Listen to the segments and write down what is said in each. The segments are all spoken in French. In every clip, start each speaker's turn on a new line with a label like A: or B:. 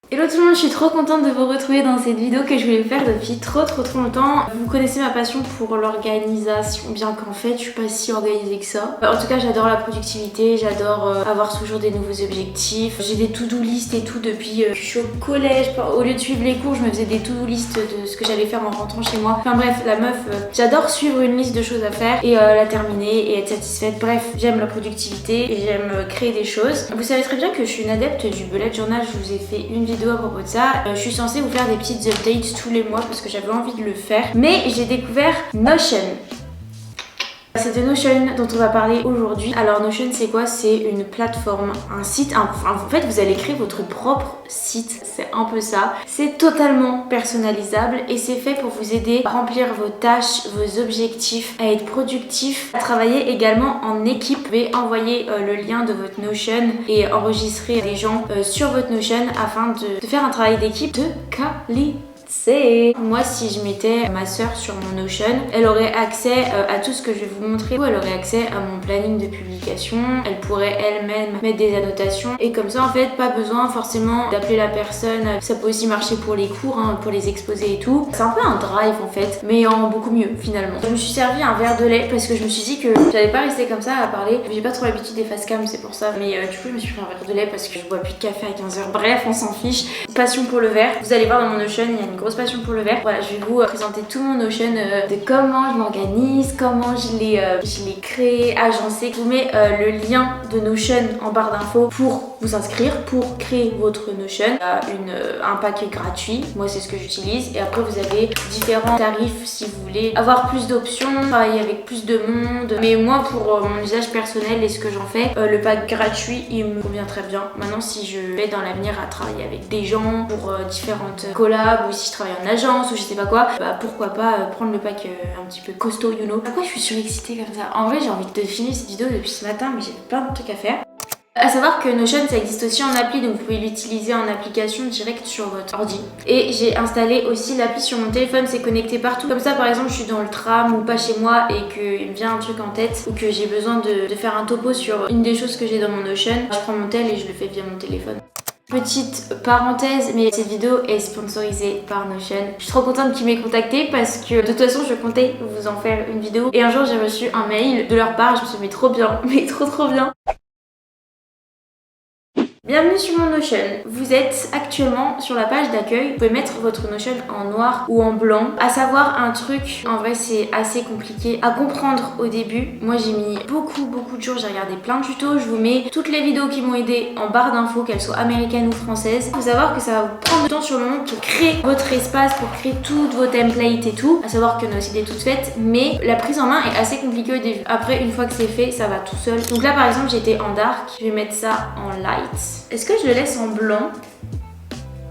A: Hello tout le monde, je suis trop contente de vous retrouver dans cette vidéo que je voulais faire depuis trop longtemps. Vous connaissez ma passion pour l'organisation, bien qu'en fait je suis pas si organisée que ça. En tout cas j'adore la productivité, j'adore avoir toujours des nouveaux objectifs. J'ai des to-do list et tout depuis que je suis au collège. Au lieu de suivre les cours, je me faisais des to-do list de ce que j'allais faire en rentrant chez moi. Enfin bref, la meuf, j'adore suivre une liste de choses à faire et la terminer et être satisfaite. Bref, j'aime la productivité et j'aime créer des choses. Vous savez très bien que je suis une adepte du bullet journal, je vous ai fait une vidéo à propos de ça. Je suis censée vous faire des petites updates tous les mois parce que j'avais envie de le faire. Mais j'ai découvert Notion. C'est de Notion dont on va parler aujourd'hui. Alors Notion c'est quoi? C'est une plateforme, un site, en fait vous allez créer votre propre site, c'est un peu ça. C'est totalement personnalisable et c'est fait pour vous aider à remplir vos tâches, vos objectifs, à être productif, à travailler également en équipe. Vous pouvez envoyer le lien de votre Notion et enregistrer les gens sur votre Notion afin de faire un travail d'équipe de qualité. Moi, si je mettais ma soeur sur mon Notion, elle aurait accès à tout ce que je vais vous montrer. Elle aurait accès à mon planning de publication, elle pourrait elle-même mettre des annotations et comme ça en fait pas besoin forcément d'appeler la personne. Ça peut aussi marcher pour les cours, pour les exposés et tout. C'est un peu un drive en fait, mais en beaucoup mieux finalement. Je me suis servi un verre de lait parce que je me suis dit que j'allais pas rester comme ça à parler. J'ai pas trop l'habitude des face cam, c'est pour ça, mais du coup je me suis pris un verre de lait parce que je bois plus de café à 15h. Bref, on s'en fiche. Passion pour le verre, vous allez voir dans mon Notion, il y a une grosse passion pour le verre. Voilà, je vais vous présenter tout mon Notion de comment je m'organise, comment je l'ai créé, agencé. Je vous mets le lien de Notion en barre d'infos pour vous inscrire, pour créer votre Notion. Il y a un pack gratuit, moi c'est ce que j'utilise, et après vous avez différents tarifs si vous voulez avoir plus d'options, travailler avec plus de monde. Mais moi pour mon usage personnel et ce que j'en fais, le pack gratuit il me convient très bien. Maintenant si je vais dans l'avenir à travailler avec des gens pour différentes collabs ou si je travaille en agence ou je sais pas quoi, bah pourquoi pas prendre le pack un petit peu costaud, you know. Pourquoi je suis surexcitée comme ça? En vrai j'ai envie de finir cette vidéo depuis ce matin mais j'ai plein de trucs à faire. À savoir que Notion ça existe aussi en appli, donc vous pouvez l'utiliser en application directe sur votre ordi. Et j'ai installé aussi l'appli sur mon téléphone, c'est connecté partout. Comme ça par exemple je suis dans le tram ou pas chez moi et qu'il me vient un truc en tête ou que j'ai besoin de faire un topo sur une des choses que j'ai dans mon Notion, je prends mon tel et je le fais via mon téléphone. Petite parenthèse, mais cette vidéo est sponsorisée par Notion. Je suis trop contente qu'ils m'aient contacté parce que de toute façon je comptais vous en faire une vidéo. Et un jour j'ai reçu un mail de leur part, je me suis dit mais trop bien, mais trop bien. Bienvenue sur mon Notion. Vous êtes actuellement sur la page d'accueil. Vous pouvez mettre votre Notion en noir ou en blanc. À savoir un truc, en vrai c'est assez compliqué à comprendre au début. Moi j'ai mis beaucoup de jours, j'ai regardé plein de tutos. Je vous mets toutes les vidéos qui m'ont aidé en barre d'infos, qu'elles soient américaines ou françaises. Il faut savoir que ça va vous prendre du temps sur le moment pour créer votre espace, pour créer toutes vos templates et tout. À savoir que nos idées toutes faites, mais la prise en main est assez compliquée au début. Après une fois que c'est fait, ça va tout seul. Donc là par exemple j'étais en dark, je vais mettre ça en light. Est-ce que je le laisse en blanc?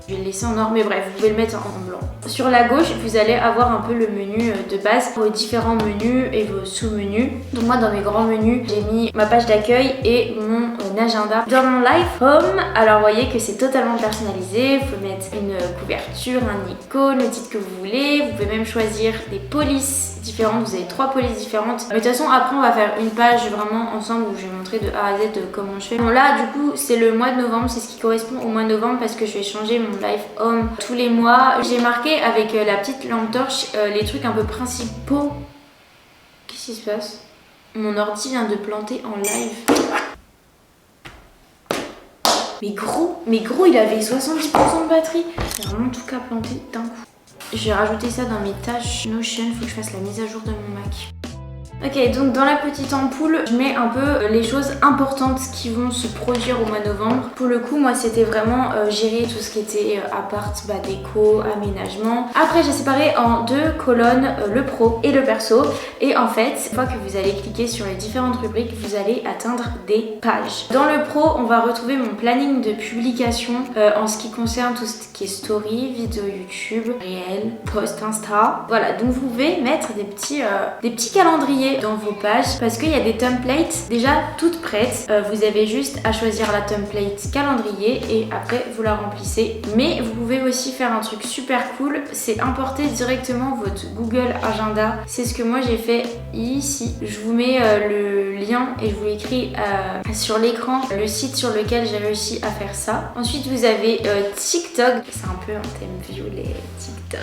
A: Je vais le laisser en noir, mais bref, vous pouvez le mettre en blanc. Sur la gauche, vous allez avoir un peu le menu de base, vos différents menus et vos sous-menus. Donc moi, dans mes grands menus, j'ai mis ma page d'accueil et mon agenda. Dans mon Life Home, alors vous voyez que c'est totalement personnalisé. Vous pouvez mettre une couverture, un icône, le titre que vous voulez. Vous pouvez même choisir des polices différentes. Vous avez 3 polices différentes. Mais de toute façon, après, on va faire une page vraiment ensemble où je vais montrer de A à Z comment je fais. Bon, là, du coup, c'est le mois de novembre. C'est ce qui correspond au mois de novembre parce que je vais changer mon Life Home tous les mois. J'ai marqué avec la petite lampe torche les trucs un peu principaux. Qu'est-ce qui se passe? Mon ordi vient de planter en live. Mais gros, il avait 70% de batterie. Il a vraiment tout qu'à planter d'un coup. Je vais rajouter ça dans mes tâches Notion. Faut que je fasse la mise à jour de mon Mac. Ok, donc dans la petite ampoule, je mets un peu les choses importantes qui vont se produire au mois de novembre. Pour le coup, moi, c'était vraiment gérer tout ce qui était appart, déco, aménagement. Après, j'ai séparé en 2 colonnes le pro et le perso. Et en fait, une fois que vous allez cliquer sur les différentes rubriques, vous allez atteindre des pages. Dans le pro, on va retrouver mon planning de publication en ce qui concerne tout ce qui est story, vidéo YouTube, réel, post Insta. Voilà, donc vous pouvez mettre des petits calendriers trouver dans vos pages parce qu'il y a des templates déjà toutes prêtes. Vous avez juste à choisir la template calendrier et après vous la remplissez. Mais vous pouvez aussi faire un truc super cool, c'est importer directement votre Google Agenda. C'est ce que moi j'ai fait ici. Je vous mets le lien et je vous l'écris sur l'écran, le site sur lequel j'ai réussi à faire ça. Ensuite vous avez TikTok, c'est un peu un thème violet, TikTok.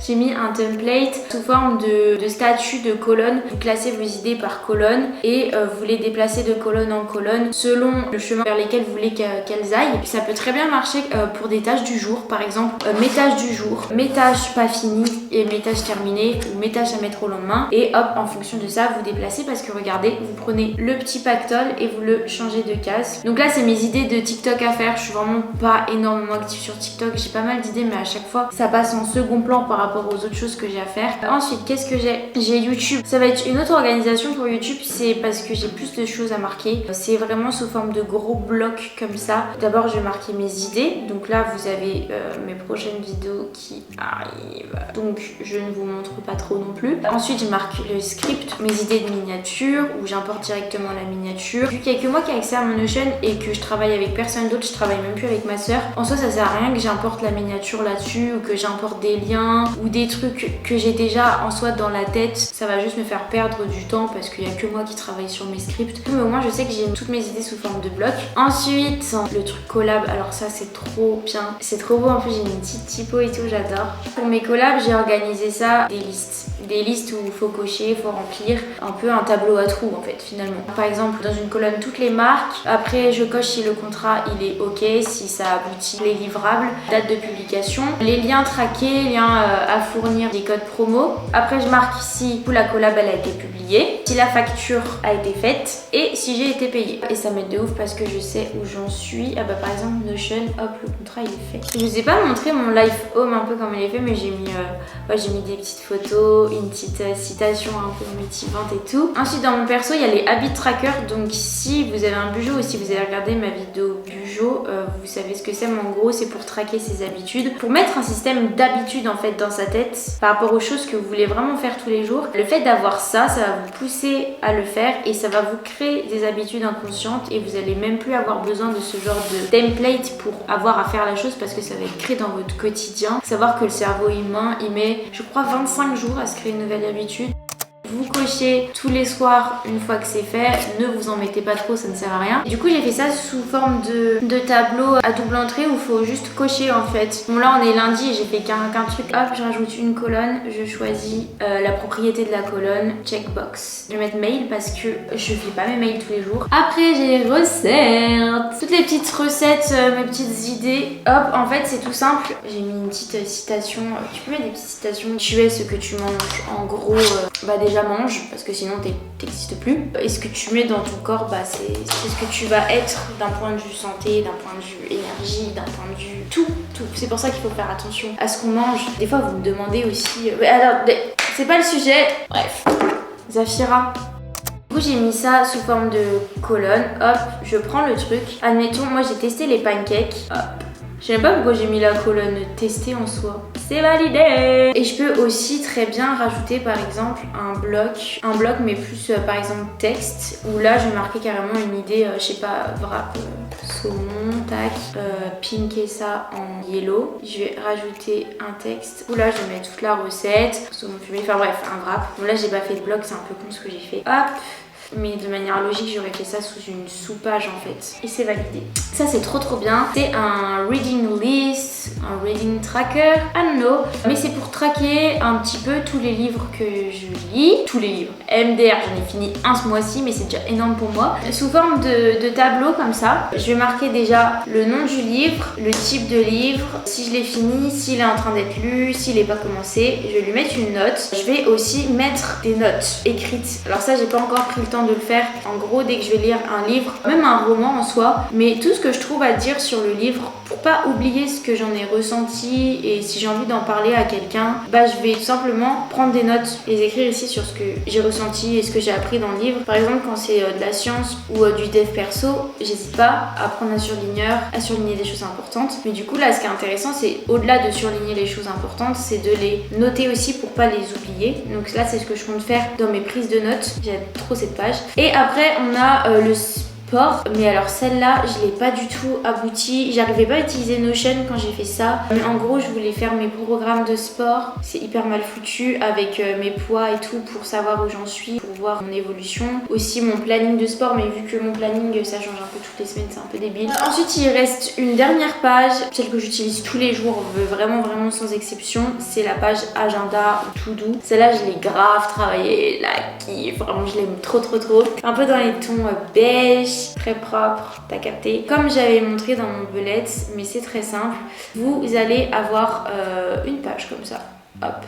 A: J'ai mis un template sous forme de statut de colonne. Vous classez vos idées par colonne et vous les déplacez de colonne en colonne selon le chemin vers lesquels vous voulez qu'elles aillent. Ça peut très bien marcher pour des tâches du jour, par exemple mes tâches du jour, mes tâches pas finies et mes tâches terminées ou mes tâches à mettre au lendemain. Et hop, en fonction de ça, vous déplacez parce que regardez, vous prenez le petit pactole et vous le changez de case. Donc là, c'est mes idées de TikTok à faire. Je suis vraiment pas énormément active sur TikTok. J'ai pas mal d'idées, mais à chaque fois, ça passe en second plan par rapport aux autres choses que j'ai à faire. Ensuite, qu'est-ce que j'ai YouTube. Ça va être une autre organisation pour YouTube. C'est parce que j'ai plus de choses à marquer. C'est vraiment sous forme de gros blocs comme ça. D'abord, je vais marquer mes idées. Donc là, vous avez mes prochaines vidéos qui arrivent. Donc, je ne vous montre pas trop non plus. Ensuite, je marque le script, mes idées de miniature, où j'importe directement la miniature. Vu qu'il n'y a que moi qui ai accès à mon Notion et que je travaille avec personne d'autre, je travaille même plus avec ma soeur. En soi, ça sert à rien que j'importe la miniature là-dessus ou que j'importe des liens ou des trucs que j'ai déjà en soi dans la tête. Ça va juste me faire perdre du temps parce qu'il n'y a que moi qui travaille sur mes scripts. Mais au moins, je sais que j'ai toutes mes idées sous forme de blocs. Ensuite, le truc collab. Alors ça, c'est trop bien. C'est trop beau. En plus, j'ai une petite typo et tout. J'adore. Pour mes collabs, j'ai organisé ça des listes. Des listes où il faut cocher, il faut remplir un peu un tableau à trous en fait finalement. Par exemple dans une colonne toutes les marques, après je coche si le contrat il est ok, si ça aboutit, les livrables, date de publication, les liens traqués, liens à fournir, des codes promo. Après je marque si la collab elle a été publiée, si la facture a été faite et si j'ai été payée. Et ça m'aide de ouf parce que je sais où j'en suis. Ah bah par exemple Notion, hop le contrat il est fait. Je vous ai pas montré mon life home un peu comme il est fait mais j'ai mis des petites photos, une petite citation un peu motivante et tout. Ensuite dans mon perso il y a les habit tracker, donc si vous avez un Bujo ou si vous avez regardé ma vidéo Bujo, vous savez ce que c'est, mais en gros c'est pour traquer ses habitudes, pour mettre un système d'habitude en fait dans sa tête par rapport aux choses que vous voulez vraiment faire tous les jours. Le fait d'avoir ça, ça va vous pousser à le faire et ça va vous créer des habitudes inconscientes et vous allez même plus avoir besoin de ce genre de template pour avoir à faire la chose parce que ça va être créé dans votre quotidien. Savoir que le cerveau humain il met je crois 25 jours à se créer une nouvelle habitude. Vous cochez tous les soirs une fois que c'est fait, ne vous en mettez pas trop, ça ne sert à rien. Du coup j'ai fait ça sous forme de tableau à double entrée où il faut juste cocher en fait. Bon là on est lundi et j'ai fait qu'un truc, hop je rajoute une colonne, je choisis la propriété de la colonne, checkbox. Je vais mettre mail parce que je fais pas mes mails tous les jours. Après j'ai les recettes, toutes les petites recettes, mes petites idées. Hop en fait c'est tout simple, j'ai mis une petite citation, tu peux mettre des petites citations. Tu es ce que tu manges, en gros déjà mange parce que sinon t'existes plus. Et ce que tu mets dans ton corps, c'est ce que tu vas être d'un point de vue santé, d'un point de vue énergie, d'un point de vue tout. C'est pour ça qu'il faut faire attention à ce qu'on mange. Des fois vous me demandez aussi, alors c'est pas le sujet. Bref, Zafira. Du coup j'ai mis ça sous forme de colonne. Hop, je prends le truc. Admettons, moi j'ai testé les pancakes. Hop. Je sais même pas pourquoi j'ai mis la colonne tester en soi. C'est validé! Et je peux aussi très bien rajouter par exemple un bloc mais plus par exemple texte, où là je vais marquer carrément une idée, je sais pas, wrap, saumon, tac, pinker ça en yellow. Je vais rajouter un texte, où là je vais mettre toute la recette, saumon fumé, enfin bref, un wrap. Bon là j'ai pas fait de bloc, c'est un peu con ce que j'ai fait. Hop! Mais de manière logique j'aurais fait ça sous une sous-page en fait. Et c'est validé. Ça c'est trop bien. C'est un reading list, un reading tracker, I don't know. Mais c'est pour traquer un petit peu tous les livres que je lis. Tous les livres. MDR, j'en ai fini un ce mois-ci mais c'est déjà énorme pour moi. Sous forme de tableau comme ça. Je vais marquer déjà le nom du livre, le type de livre, si je l'ai fini, s'il est en train d'être lu, s'il n'est pas commencé. Je vais lui mettre une note. Je vais aussi mettre des notes écrites. Alors ça j'ai pas encore pris le temps de le faire. En gros dès que je vais lire un livre, même un roman en soi, mais tout ce que je trouve à dire sur le livre pour pas oublier ce que j'en j'en ai ressenti et si j'ai envie d'en parler à quelqu'un, bah je vais tout simplement prendre des notes et les écrire ici sur ce que j'ai ressenti et ce que j'ai appris dans le livre. Par exemple, quand c'est de la science ou du dev perso, j'hésite pas à prendre un surligner des choses importantes. Mais du coup là, ce qui est intéressant, c'est au-delà de surligner les choses importantes, c'est de les noter aussi pour pas les oublier. Donc là, c'est ce que je compte faire dans mes prises de notes. J'aime trop cette page. Et après, on a le sport, mais alors celle-là je l'ai pas du tout abouti. J'arrivais pas à utiliser Notion quand j'ai fait ça, mais en gros je voulais faire mes programmes de sport. C'est hyper mal foutu avec mes poids et tout pour savoir où j'en suis, pour voir mon évolution. Aussi mon planning de sport, mais vu que mon planning ça change un peu toutes les semaines, c'est un peu débile. Ensuite il reste une dernière page, celle que j'utilise tous les jours, vraiment sans exception, c'est la page agenda ou to do. Celle-là je l'ai grave travaillée, la kiffe, vraiment je l'aime trop. Un peu dans les tons beige, très propre, t'as capté. Comme j'avais montré dans mon bullet, mais c'est très simple, vous allez avoir une page comme ça. Hop.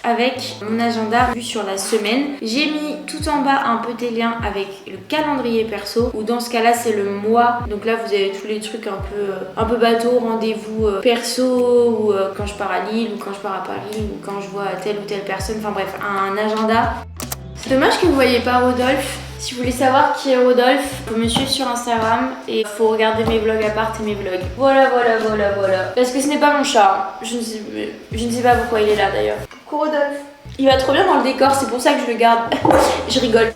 A: Avec mon agenda vu sur la semaine. J'ai mis tout en bas un peu des liens avec le calendrier perso, ou dans ce cas là c'est le mois. Donc là vous avez tous les trucs un peu bateau, rendez-vous perso, ou quand je pars à Lille, ou quand je pars à Paris, ou quand je vois telle ou telle personne. Enfin bref, un agenda. C'est dommage que vous voyez pas Rodolphe. Si vous voulez savoir qui est Rodolphe, vous me suivre sur Instagram et il faut regarder mes vlogs à part et mes vlogs. Voilà. Parce que ce n'est pas mon chat. Je ne sais pas pourquoi il est là d'ailleurs. Coucou Rodolphe. Il va trop bien dans le décor, c'est pour ça que je le garde. Je rigole.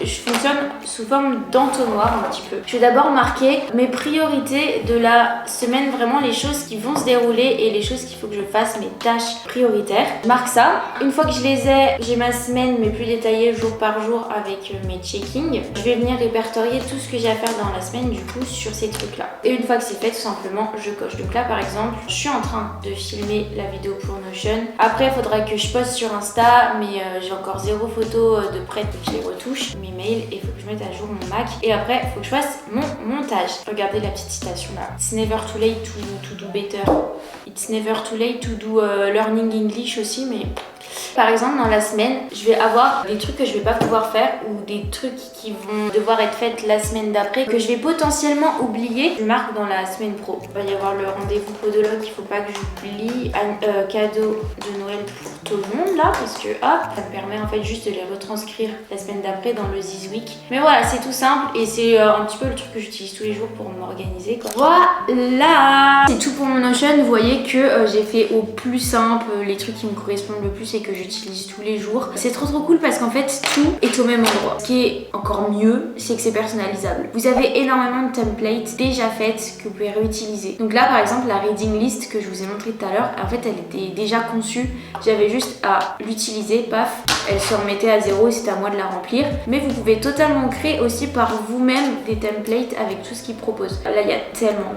A: Je fonctionne sous forme d'entonnoir un petit peu. Je vais d'abord marquer mes priorités de la semaine, vraiment les choses qui vont se dérouler et les choses qu'il faut que je fasse, mes tâches prioritaires. Je marque ça. Une fois que je les ai, j'ai ma semaine mais plus détaillée jour par jour avec mes checkings. Je vais venir répertorier tout ce que j'ai à faire dans la semaine du coup sur ces trucs là. Et une fois que c'est fait, tout simplement je coche. Donc là par exemple, je suis en train de filmer la vidéo pour Notion. Après il faudra que je poste sur Insta, mais j'ai encore 0 photo de prête et je les retouche. Mail et il faut que je mette à jour mon Mac et après il faut que je fasse mon montage. Regardez la petite citation là. It's never too late to do better. It's never too late to do learning English aussi, mais par exemple dans la semaine je vais avoir des trucs que je vais pas pouvoir faire ou des trucs qui vont devoir être faits la semaine d'après que je vais potentiellement oublier. Je marque dans la semaine pro. Il va y avoir le rendez-vous podologue qu'il faut pas que j'oublie, un cadeau de Noël pour tout le monde là parce que hop, ça me permet en fait juste de les retranscrire la semaine d'après dans le This Week. Mais voilà, c'est tout simple et c'est un petit peu le truc que j'utilise tous les jours pour m'organiser quoi. Voilà, c'est tout pour mon Notion. Vous voyez que j'ai fait au plus simple les trucs qui me correspondent le plus et que j'utilise tous les jours. C'est trop cool parce qu'en fait tout est au même endroit. Ce qui est encore mieux, c'est que c'est personnalisable. Vous avez énormément de templates déjà faites que vous pouvez réutiliser. Donc là par exemple la reading list que je vous ai montré tout à l'heure, en fait elle était déjà conçue. J'avais juste à l'utiliser, paf, elle se remettait à zéro et c'était à moi de la remplir. Mais vous pouvez totalement créer aussi par vous-même des templates avec tout ce qu'ils proposent. Là il y a tellement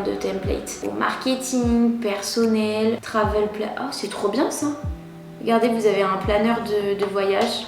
A: de templates. Pour marketing, personnel, travel plan. Oh c'est trop bien ça. Regardez, vous avez un planeur de voyage.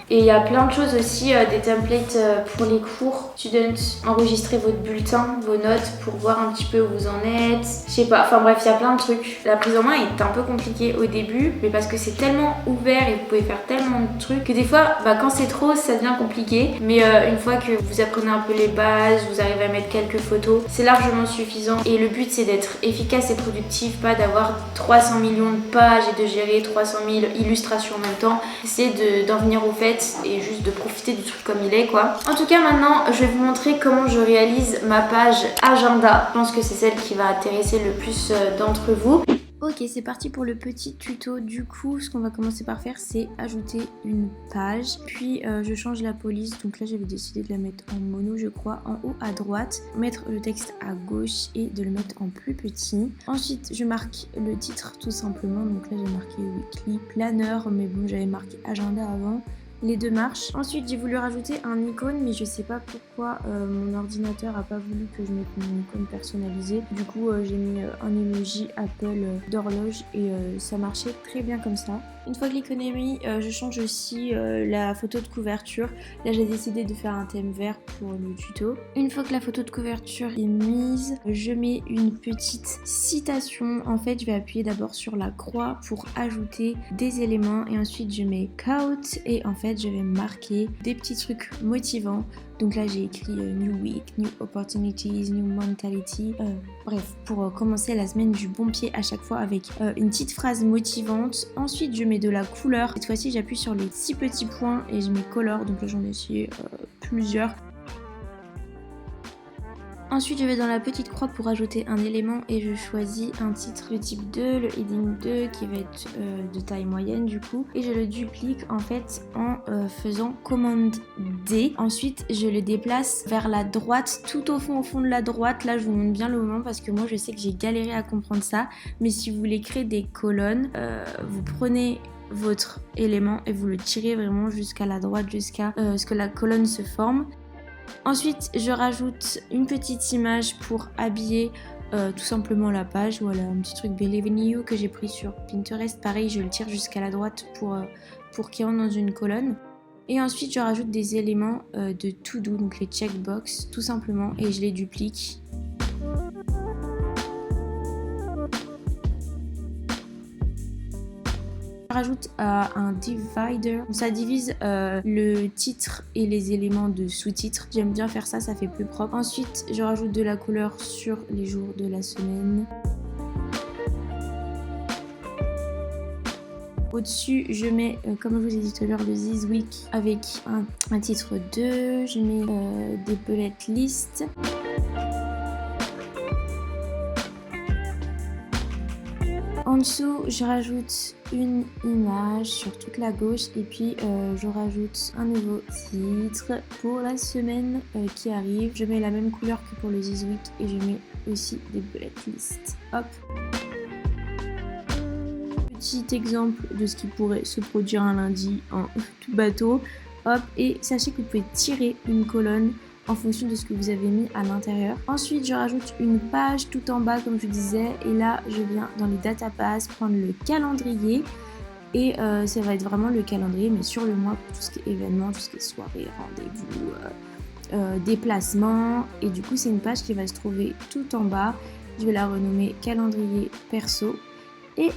A: Et il y a plein de choses aussi, des templates pour les cours. Students, enregistrez votre bulletin, vos notes pour voir un petit peu où vous en êtes. Je sais pas, enfin bref, il y a plein de trucs. La prise en main est un peu compliquée au début, mais parce que c'est tellement ouvert et vous pouvez faire tellement de trucs que des fois, quand c'est trop, ça devient compliqué. Mais une fois que vous apprenez un peu les bases, vous arrivez à mettre quelques photos, c'est largement suffisant. Et le but, c'est d'être efficace et productif, pas d'avoir 300 millions de pages et de gérer 300 000 illustrations en même temps. C'est d'en venir au fait et juste de profiter du truc comme il est quoi. En tout cas maintenant je vais vous montrer comment je réalise ma page agenda. Je pense que c'est celle qui va intéresser le plus d'entre vous. Ok, c'est parti pour le petit tuto. Du coup, ce qu'on va commencer par faire, c'est ajouter une page. Puis, je change la police. Donc là, j'avais décidé de la mettre en mono, je crois, en haut à droite. Mettre le texte à gauche et de le mettre en plus petit. Ensuite, je marque le titre tout simplement. Donc là, j'ai marqué Weekly Planner. Mais bon, j'avais marqué agenda avant. Les deux marches. Ensuite j'ai voulu rajouter un icône mais je sais pas pourquoi mon ordinateur a pas voulu que je mette mon icône personnalisée. Du coup j'ai mis un emoji Apple d'horloge et ça marchait très bien comme ça. Une fois que l'icône est mis, je change aussi la photo de couverture. Là j'ai décidé de faire un thème vert pour le tuto. Une fois que la photo de couverture est mise, je mets une petite citation. En fait je vais appuyer d'abord sur la croix pour ajouter des éléments et ensuite je mets quote et en fait je vais marquer des petits trucs motivants. Donc là j'ai écrit New Week, New Opportunities, New Mentality. Bref, pour commencer la semaine du bon pied à chaque fois avec une petite phrase motivante. Ensuite je mets de la couleur. Cette fois-ci j'appuie sur les 6 petits points et je mets color. Donc là j'en ai essayé plusieurs. Ensuite je vais dans la petite croix pour ajouter un élément et je choisis un titre de type 2, le heading 2 qui va être de taille moyenne du coup. Et je le duplique en fait en faisant commande D. Ensuite je le déplace vers la droite, tout au fond de la droite. Là je vous montre bien le moment parce que moi je sais que j'ai galéré à comprendre ça. Mais si vous voulez créer des colonnes, vous prenez votre élément et vous le tirez vraiment jusqu'à la droite, jusqu'à ce que la colonne se forme. Ensuite, je rajoute une petite image pour habiller tout simplement la page. Voilà, un petit truc Believe in You que j'ai pris sur Pinterest. Pareil, je le tire jusqu'à la droite pour qu'il rentre dans une colonne. Et ensuite, je rajoute des éléments de to do, donc les checkbox, tout simplement, et je les duplique. Je rajoute un divider, ça divise le titre et les éléments de sous-titres. J'aime bien faire ça, ça fait plus propre. Ensuite, je rajoute de la couleur sur les jours de la semaine. Au-dessus, je mets, comme je vous ai dit tout à l'heure, le This Week avec un titre 2. Je mets des bullet lists. En dessous, je rajoute une image sur toute la gauche et puis je rajoute un nouveau titre pour la semaine qui arrive. Je mets la même couleur que pour le This Week et je mets aussi des bullet lists. Hop. Petit exemple de ce qui pourrait se produire un lundi en tout bateau. Hop. Et sachez que vous pouvez tirer une colonne en fonction de ce que vous avez mis à l'intérieur. Ensuite, je rajoute une page tout en bas, comme je disais. Et là, je viens dans les databases prendre le calendrier. Et ça va être vraiment le calendrier, mais sur le mois, pour tout ce qui est événements, tout ce qui est soirée, rendez-vous, déplacements. Et du coup, c'est une page qui va se trouver tout en bas. Je vais la renommer calendrier perso. Et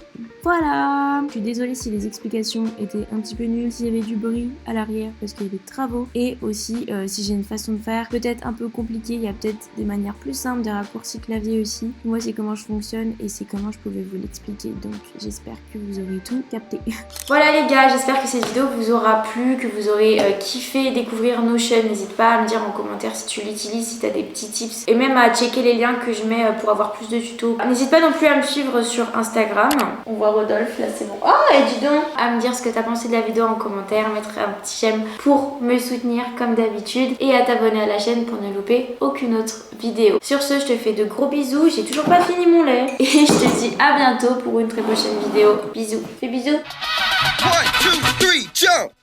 A: voilà! Je suis désolée si les explications étaient un petit peu nulles, s'il y avait du bruit à l'arrière parce qu'il y a des travaux. Et aussi, si j'ai une façon de faire peut-être un peu compliquée, il y a peut-être des manières plus simples, des raccourcis clavier aussi. Moi, c'est comment je fonctionne et c'est comment je pouvais vous l'expliquer. Donc, j'espère que vous aurez tout capté. Voilà les gars, j'espère que cette vidéo vous aura plu, que vous aurez kiffé découvrir Notion. N'hésite pas à me dire en commentaire si tu l'utilises, si tu as des petits tips. Et même à checker les liens que je mets pour avoir plus de tutos. N'hésite pas non plus à me suivre sur Instagram. On voit Rodolphe, là c'est bon. Oh, et dis donc, à me dire ce que t'as pensé de la vidéo en commentaire, mettre un petit j'aime pour me soutenir comme d'habitude et à t'abonner à la chaîne pour ne louper aucune autre vidéo. Sur ce, je te fais de gros bisous, j'ai toujours pas fini mon lait et je te dis à bientôt pour une très prochaine vidéo. Bisous, fais bisous. 1, 2, 3, jump!